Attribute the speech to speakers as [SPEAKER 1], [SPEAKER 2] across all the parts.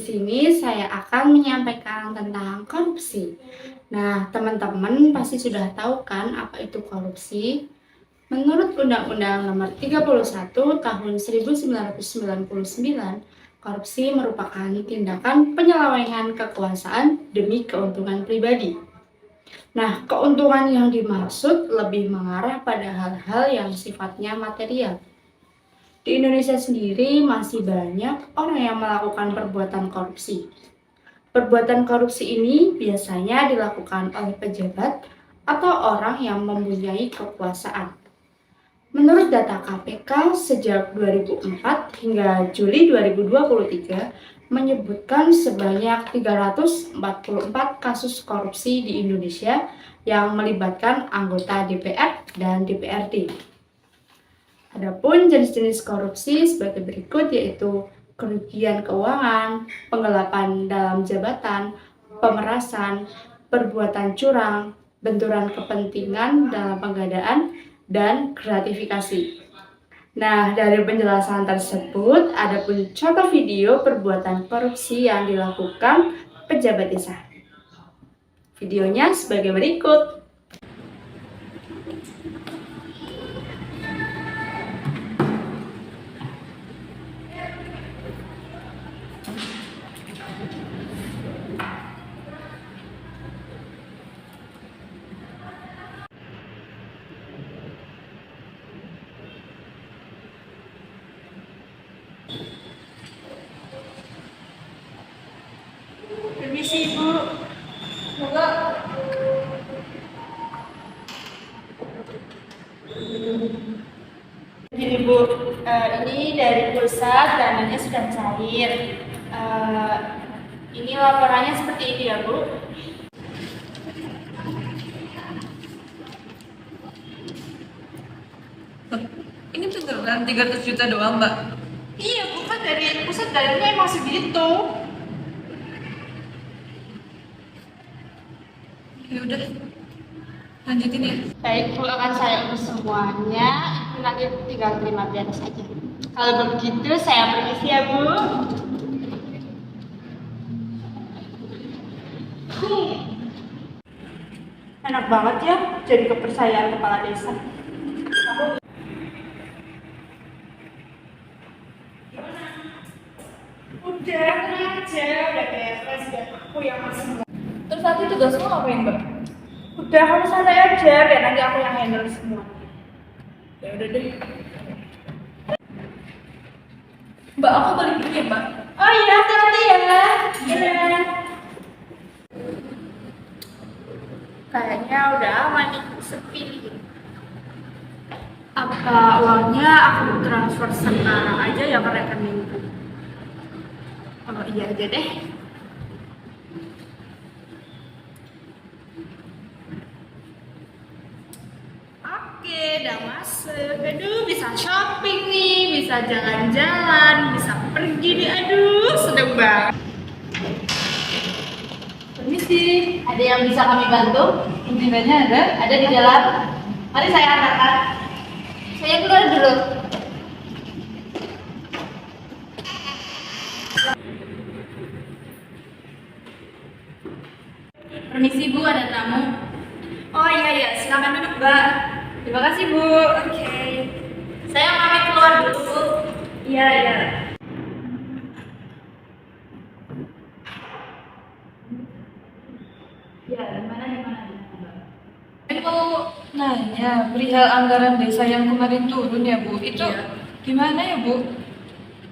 [SPEAKER 1] sini saya akan menyampaikan tentang korupsi. Nah, teman-teman pasti sudah tahu kan apa itu korupsi? Menurut Undang-Undang Nomor 31 Tahun 1999, korupsi merupakan tindakan penyelewengan kekuasaan demi keuntungan pribadi. Nah, keuntungan yang dimaksud lebih mengarah pada hal-hal yang sifatnya material. Di Indonesia sendiri masih banyak orang yang melakukan perbuatan korupsi. Perbuatan korupsi ini biasanya dilakukan oleh pejabat atau orang yang mempunyai kekuasaan. Menurut data KPK sejak 2004 hingga Juli 2023 menyebutkan sebanyak 344 kasus korupsi di Indonesia yang melibatkan anggota DPR dan DPRD. Adapun jenis-jenis korupsi sebagai berikut yaitu kerugian keuangan, penggelapan dalam jabatan, pemerasan, perbuatan curang, benturan kepentingan dalam pengadaan, dan gratifikasi. Nah, dari penjelasan tersebut, ada pun contoh video perbuatan korupsi yang dilakukan pejabat desa. Videonya sebagai berikut. Permisi, Bu. Semoga Gini Bu, ini dari pusat dananya sudah cair. Ini laporannya seperti ini ya Bu.
[SPEAKER 2] Ini beneran 300 juta doang, Mbak?
[SPEAKER 1] Iya Bu, kan dari pusat dananya emang segitu.
[SPEAKER 2] Ya udah, lanjutin ya.
[SPEAKER 1] Baik Bu, akan saya urus semuanya. Nanti tinggal terima beres aja. Kalau begitu saya permisi ya Bu. Enak banget ya jadi kepercayaan kepala desa. Udah, tenang aja, udah beres ya. Aku yang masih.
[SPEAKER 2] Terus nanti tugasmu ngapain, Mbak?
[SPEAKER 1] Udah, kamu santai aja, biar nanti aku yang handle semua.
[SPEAKER 2] Ya udah deh. Mbak, aku balik dulu ya, Mbak.
[SPEAKER 1] Oh iya, hati-hati ya. Iya. Kayaknya udah aman nih, sepi. Apa uangnya aku transfer sekarang aja ya ke rekeningku? Oh iya aja deh. Oke, udah masuk. Aduh, bisa shopping nih, bisa jalan-jalan, bisa pergi nih. Aduh, seneng banget.
[SPEAKER 3] Permisi, ada yang bisa kami bantu?
[SPEAKER 2] Pimpinannya ada?
[SPEAKER 3] Ada di dalam. Mari saya antarkan. Saya keluar dulu. Permisi Bu, ada tamu.
[SPEAKER 1] Oh iya, silakan duduk, Mbak.
[SPEAKER 3] Terima kasih Bu.
[SPEAKER 1] Oke.
[SPEAKER 3] Saya pamit keluar dulu Bu.
[SPEAKER 1] Iya.
[SPEAKER 3] Ya, gimana?
[SPEAKER 2] Ini mau nanya perihal anggaran desa yang kemarin turun ya, Bu. Itu gimana ya, Bu?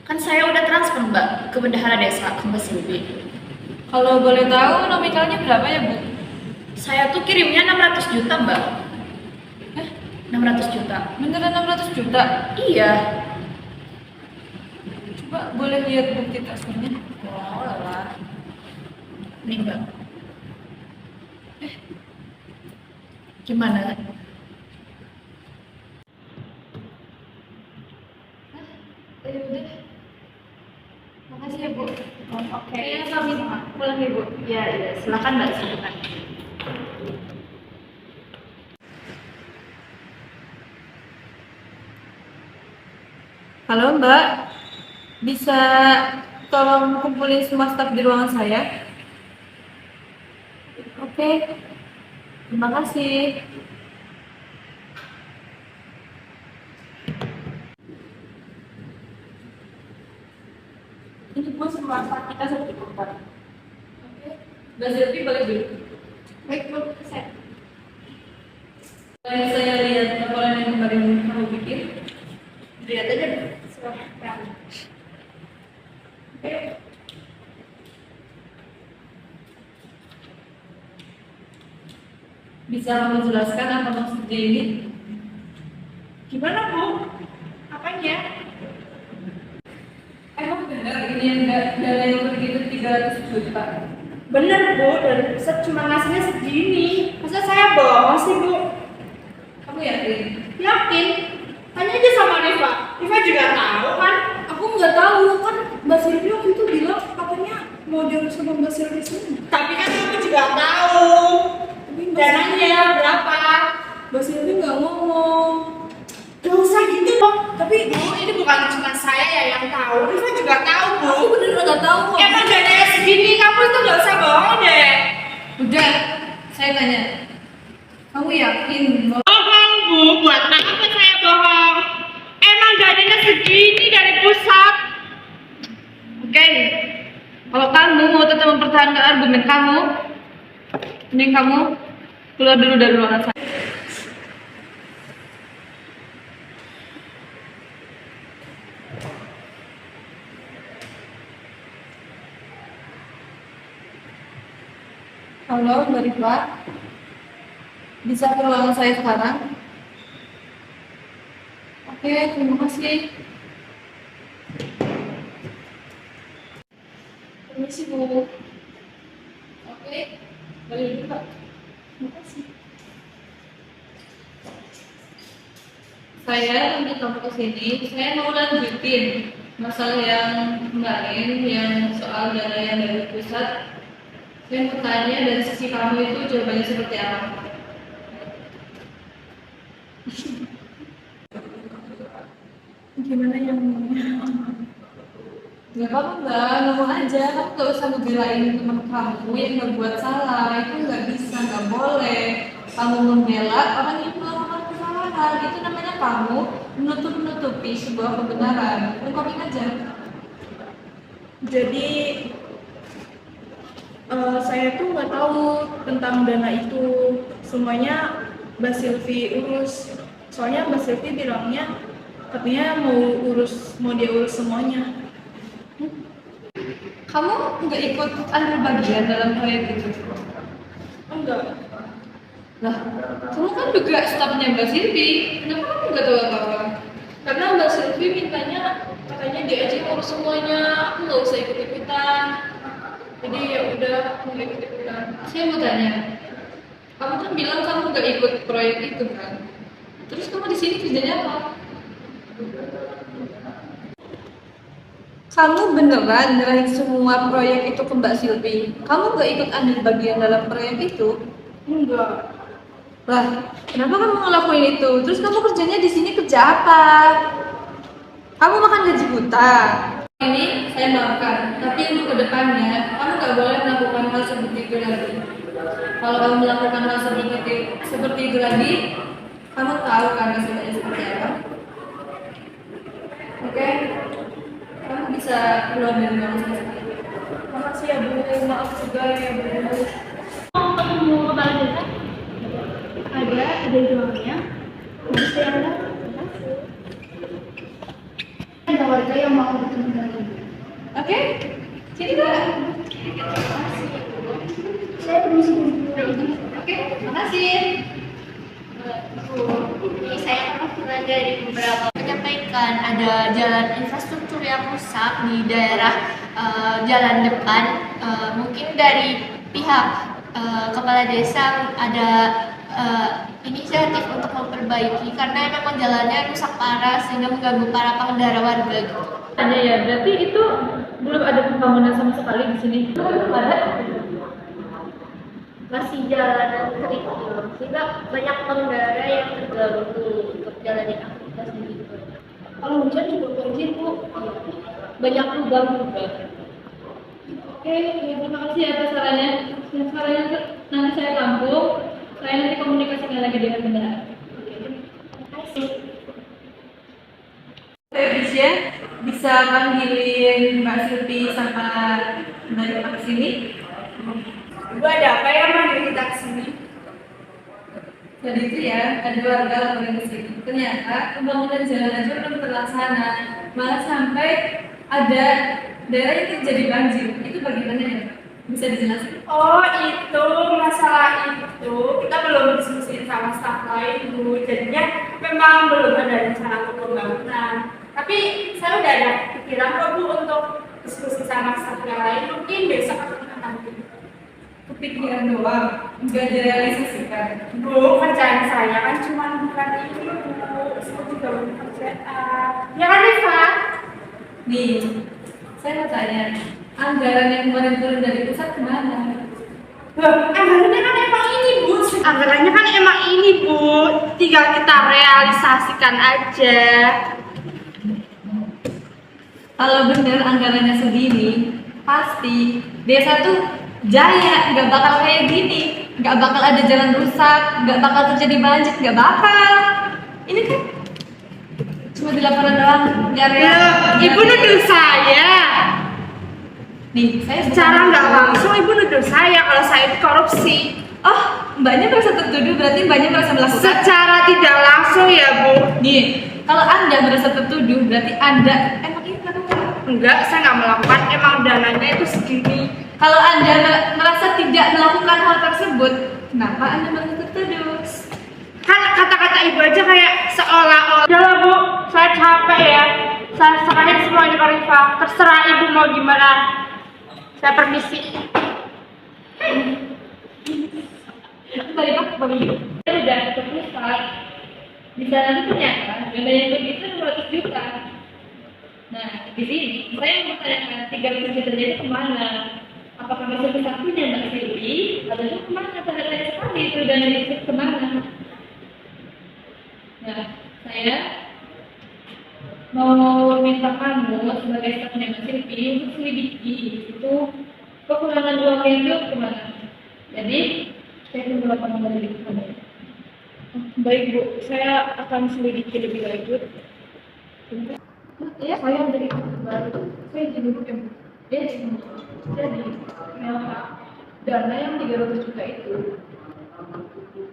[SPEAKER 1] Kan saya udah transfer, Mbak, ke Bendahara Desa, ke Mbak Silvi.
[SPEAKER 2] Kalau boleh tahu nominalnya berapa ya, Bu?
[SPEAKER 1] Saya tuh kirimnya 600 juta, Mbak. 600 juta.
[SPEAKER 2] Beneran 600 juta?
[SPEAKER 1] Iya.
[SPEAKER 2] Coba boleh lihat bukti transfernya?
[SPEAKER 1] Oh, lah. Nih, Mbak. Gimana?
[SPEAKER 2] Ya udah. Makasih ya, Bu.
[SPEAKER 1] Oh, oke.
[SPEAKER 2] Kayaknya kami pulang ya, Bu.
[SPEAKER 1] Iya, silakan Mbak, silakan.
[SPEAKER 2] Halo Mbak, bisa tolong kumpulin semua staf di ruangan saya. Oke, terima kasih. Ini semua semasa kita seperti korban. Oke, Mbak Zilvi balik dulu.
[SPEAKER 3] Baik, Bu. Saya.
[SPEAKER 2] Baik, saya lihat laporan yang kemarin kamu bikin.
[SPEAKER 3] Lihat aja, Bu. Silahkan.
[SPEAKER 2] Oke. Bisa kamu jelaskan apa maksudnya ini?
[SPEAKER 1] Gimana, Bu? Apanya?
[SPEAKER 2] Emang benar ini yang dana yang pergi itu 300 juta?
[SPEAKER 1] Bener, Bu, dari pusat cuma ngasihnya segini. Masa saya bohong sih, Bu?
[SPEAKER 2] Kamu yakin?
[SPEAKER 1] Yakin? Tanya aja sama Riva. Riva juga tahu kan?
[SPEAKER 2] Aku nggak tahu kan Mbak Silvi waktu itu bilang katanya mau diurus sama Mbak Silvi sini.
[SPEAKER 1] Tapi kan aku juga tahu. Dananya berapa?
[SPEAKER 2] Mbak Silvi nggak ngomong.
[SPEAKER 1] Gak usah gitu dong. Tapi Bu, ini bukan cuma saya ya yang tahu. Riva juga tahu, Bu.
[SPEAKER 2] Aku bener nggak tahu kok.
[SPEAKER 1] Emang dananya segini, kamu itu gak usah bohong deh.
[SPEAKER 2] Udah, saya tanya. Kamu yakin bahwa
[SPEAKER 1] Bohong, Bu. Buat apa saya bohong? Emang dananya segini dari pusat.
[SPEAKER 2] Oke, kalau kamu mau tetap mempertahankan argumen kamu, mending kamu keluar dulu dari ruangan saya. Halo, Mbak Rifa. Bisa ke ruangan saya sekarang? Oke, terima kasih. Permisi, Bu. Oke, balik dulu, Pak. Terima kasih. Saya untuk kamu ke sini, saya mau lanjutin masalah yang kemarin, yang soal dana yang dari pusat. Saya mau tanya dari sisi kamu itu jawabannya seperti apa?
[SPEAKER 1] Gimana yang
[SPEAKER 2] Gak apa-apa Mbak, ngomong aja. Kamu gak usah ngebelain teman kamu yang ngebuat salah. Itu nggak bisa, nggak boleh. Kamu membela orang yang melakukan kesalahan. Itu namanya kamu menutupi sebuah kebenaran. Ungkapin aja.
[SPEAKER 4] Jadi saya tuh nggak tahu tentang dana itu, semuanya Mbak Silvi urus. Soalnya Mbak Silvi bilangnya katanya mau dia urus semuanya.
[SPEAKER 2] Kamu nggak ikut ambil bagian dalam proyek itu?
[SPEAKER 4] Enggak,
[SPEAKER 2] Lah, kamu kan juga stafnya Mbak Silvi. Kenapa kamu nggak tahu apa-apa?
[SPEAKER 4] karena Mbak Silvi mintanya katanya dia aja yang urus semuanya, aku nggak usah ikut-ikutan. Jadi ya udah, aku nggak ikut-ikutan.
[SPEAKER 2] Saya mau tanya, kamu kan bilang kamu nggak ikut proyek itu kan? Terus kamu di sini kerjanya apa? Kamu beneran nyerahin semua proyek itu ke Mbak Silvi? Kamu nggak ikut ambil bagian dalam proyek itu?
[SPEAKER 4] Enggak,
[SPEAKER 2] Lah, kenapa kamu ngelakuin itu? Terus kamu kerjanya di sini kerja apa? Kamu makan gaji buta? Ini saya maafkan, tapi untuk kedepannya kamu nggak boleh melakukan hal seperti itu lagi. Kalau kamu melakukan hal seperti itu lagi, kamu tahu kan hasilnya seperti apa? Oke, kamu bisa keluar dari ruangan saya sekarang.
[SPEAKER 4] makasih ya Bu, maaf juga ya Bu.
[SPEAKER 3] Mau ketemu kepala desa? Ada di ruangnya. Harus saya ada. Ada warga yang mau bertemu dengan Ibu.
[SPEAKER 2] Oke, sini Kak.
[SPEAKER 3] Saya permisi dulu.
[SPEAKER 2] Oke, makasih.
[SPEAKER 3] Ini saya pernah dari beberapa menyampaikan ada jalan infrastruktur yang rusak di daerah jalan depan. Mungkin dari pihak kepala desa ada inisiatif untuk memperbaiki karena memang jalannya rusak parah sehingga mengganggu para pengendara warga gitu.
[SPEAKER 2] Ada ya, berarti itu belum ada pembangunan sama sekali di sini. Ada?
[SPEAKER 3] Masih jalanan kerikil sehingga banyak pengendara yang terganggu untuk jalanin aktivitas gitu.
[SPEAKER 4] Kalau hujan juga banjir Bu.
[SPEAKER 3] Banyak lubang juga.
[SPEAKER 2] Oke, ya, terima kasih atas sarannya. Sarannya nanti saya tampung. Saya nanti komunikasikan lagi dengan benar. Oke, terima kasih. Bisa bisa panggilin Mbak Silvi sama Mbak Rima ke sini.
[SPEAKER 1] Ibu ada apa ya manggil kita ke sini?
[SPEAKER 2] Jadi itu ya, ada warga laporin ke sini. Ternyata pembangunan jalan aja belum terlaksana. Malah sampai ada daerah yang terjadi banjir. Itu bagaimana ya? Bisa dijelasin?
[SPEAKER 1] Oh itu masalah itu kita belum diskusiin sama staf lain Bu. Jadinya memang belum ada rencana untuk pembangunan. Tapi saya udah ada pikiran kok Bu untuk diskusi sama staf yang lain. Mungkin besok atau nanti.
[SPEAKER 2] Kepikiran doang, nggak direalisasikan.
[SPEAKER 1] Bu, kerjaan saya kan cuma bukan ini Bu. Saya juga belum kerjaan. Ya kan Rifa?
[SPEAKER 2] Nih, saya mau tanya, anggaran yang kemarin turun dari pusat kemana?
[SPEAKER 1] Loh, anggarannya kan emang ini Bu. Anggarannya kan emang ini Bu. Tinggal kita realisasikan aja.
[SPEAKER 2] Kalau bener anggarannya segini, pasti desa tuh jaya, nggak bakal kayak gini, nggak bakal ada jalan rusak, nggak bakal terjadi banjir, nggak bakal. Ini kan cuma di laporan doang, biar ya.
[SPEAKER 1] Ibu nuduh saya.
[SPEAKER 2] Nih, saya
[SPEAKER 1] Secara nggak langsung ibu nuduh saya kalau saya itu korupsi.
[SPEAKER 2] Oh, mbaknya merasa tertuduh, berarti mbaknya merasa melakukan.
[SPEAKER 1] Secara tidak langsung ya Bu.
[SPEAKER 2] Nih, kalau anda merasa tertuduh, berarti anda emang ini melakukan.
[SPEAKER 1] Enggak, saya nggak melakukan. Emang dananya itu segini.
[SPEAKER 2] Kalau anda merasa tidak melakukan hal tersebut, kenapa anda merasa tertuduh?
[SPEAKER 1] Kan kata-kata ibu aja kayak seolah-olah. Udah lah Bu, saya capek ya. Saya serahin semuanya ke Rifa. Terserah ibu mau gimana. Saya permisi.
[SPEAKER 2] Tadi Pak, saya udah ke pusat. Di sana tuh ternyata dana yang begitu 200 juta. Nah, di sini saya mau bertanyakan 300 juta itu kemana? Apakah masih bisa punya Mbak Silvi? Atau kemana? Tanda-tanda sekali itu dana itu kemana? Nah, saya mau minta kamu sebagai stafnya Mbak Silvi untuk selidiki itu kekurangan uangnya itu kemana. Jadi, saya tunggu laporan dari kamu.
[SPEAKER 4] Baik Bu, saya akan selidiki lebih lanjut.
[SPEAKER 2] Ya, saya dari baru. Saya jadi bukan. Jadi, dana yang 300 juta itu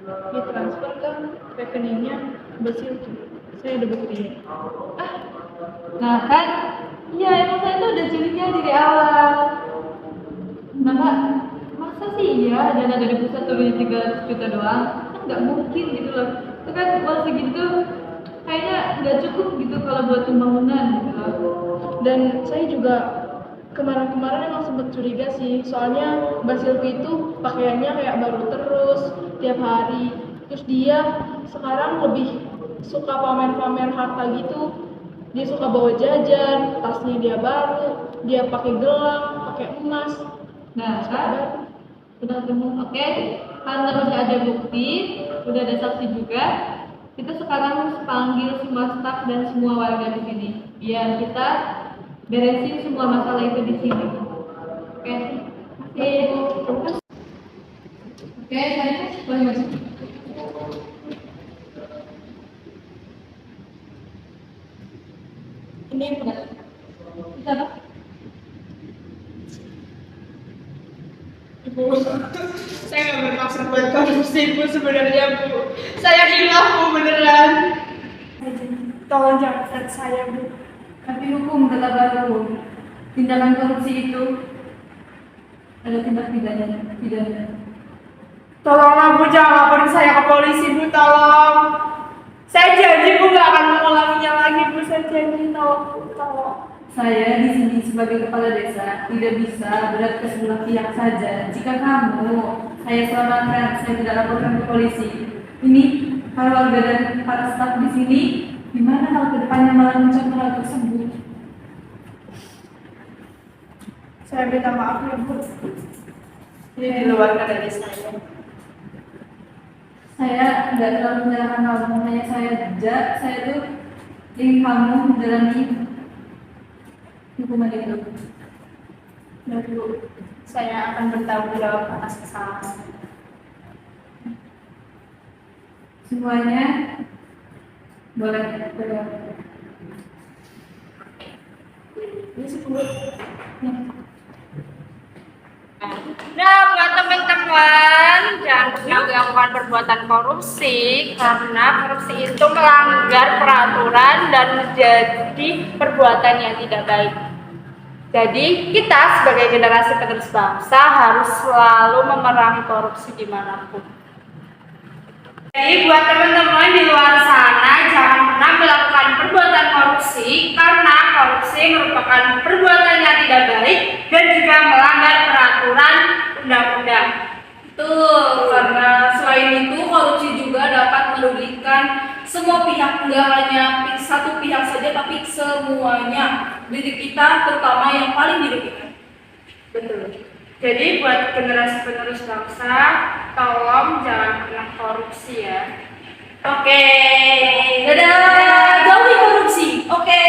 [SPEAKER 4] Ditransfer ke rekeningnya Mbak Silvi. Saya ada buktinya.
[SPEAKER 2] nah kan, iya emang saya tuh udah curiga dari awal. Nah, masa sih ya dana dari pusat turun 300 juta doang? Kan nggak mungkin gitu loh. Itu kan uang segitu kayaknya nggak cukup gitu kalau buat pembangunan gitu loh.
[SPEAKER 4] Dan saya juga kemarin-kemarin emang sempet curiga sih, soalnya Mbak Silvi itu pakaiannya kayak baru terus tiap hari. Terus dia sekarang lebih suka pamer-pamer harta gitu. Dia suka bawa jajan, tasnya dia baru, dia pakai gelang, pakai emas.
[SPEAKER 2] Nah, kan udah ketemu, oke? Karena udah ada bukti, udah ada saksi juga, kita sekarang harus panggil semua staf dan semua warga di sini, biar kita beresin semua masalah itu di sini. Oke? Oke, saya boleh masuk.
[SPEAKER 4] Ini
[SPEAKER 2] Bisa, Pak?
[SPEAKER 1] Ibu, saya nggak bermaksud buat korupsi Bu sebenarnya Bu. Saya hilaf Bu beneran. Tolong jangan fret saya Bu.
[SPEAKER 2] Tapi hukum tetap berlaku. Tindakan korupsi itu ada tindak pidana.
[SPEAKER 1] Tolonglah Bu, jangan laporin saya ke polisi Bu, tolong. Saya janji Bu nggak akan mengulanginya lagi Bu, saya janji, tolong Bu, tolong.
[SPEAKER 2] Saya di sini sebagai kepala desa tidak bisa berat ke sebelah pihak saja. Jika kamu saya selamatkan, saya tidak laporkan ke polisi. Ini para warga dan para staf di sini, gimana kalau kedepannya malah mencontoh hal tersebut?
[SPEAKER 1] Saya minta maaf ya Bu. Ini di luar dari saya.
[SPEAKER 2] Saya nggak terlalu menyalahkan kamu, hanya saya tuh ingin kamu menjalani hukuman itu.
[SPEAKER 1] baru saya akan bertanggung jawab atas kesalahan saya.
[SPEAKER 2] Semuanya boleh bergabung.
[SPEAKER 1] Ini 10. Nah, buat teman-teman, jangan pernah melakukan perbuatan korupsi karena korupsi itu melanggar peraturan dan menjadi perbuatan yang tidak baik. Jadi, kita sebagai generasi penerus bangsa harus selalu memerangi korupsi dimanapun. Jadi, buat teman-teman di luar sana, jangan pernah melakukan perbuatan korupsi karena korupsi merupakan perbuatan yang tidak baik dan juga melanggar peraturan undang-undang.
[SPEAKER 4] Betul, karena selain itu korupsi juga dapat merugikan semua pihak, nggak hanya satu pihak saja tapi semuanya. Diri kita terutama yang paling dirugikan.
[SPEAKER 1] Betul. Jadi buat generasi penerus bangsa, tolong jangan pernah korupsi ya. Oke.
[SPEAKER 4] Dadah, jauhi korupsi.
[SPEAKER 1] Oke.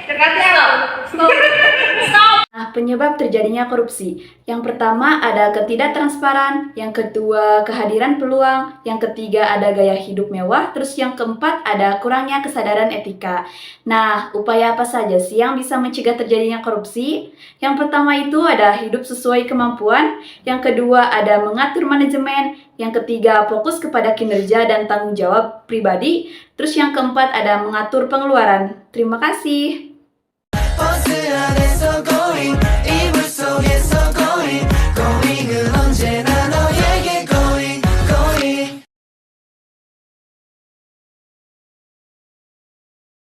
[SPEAKER 1] Dekatnya nggak? Stop.
[SPEAKER 5] Nah, penyebab terjadinya korupsi. Yang pertama ada ketidaktransparan, yang kedua kehadiran peluang, yang ketiga ada gaya hidup mewah, terus yang keempat ada kurangnya kesadaran etika. Nah, upaya apa saja sih yang bisa mencegah terjadinya korupsi? Yang pertama itu ada hidup sesuai kemampuan, yang kedua ada mengatur manajemen, yang ketiga fokus kepada kinerja dan tanggung jawab pribadi, terus yang keempat ada mengatur pengeluaran. Terima kasih.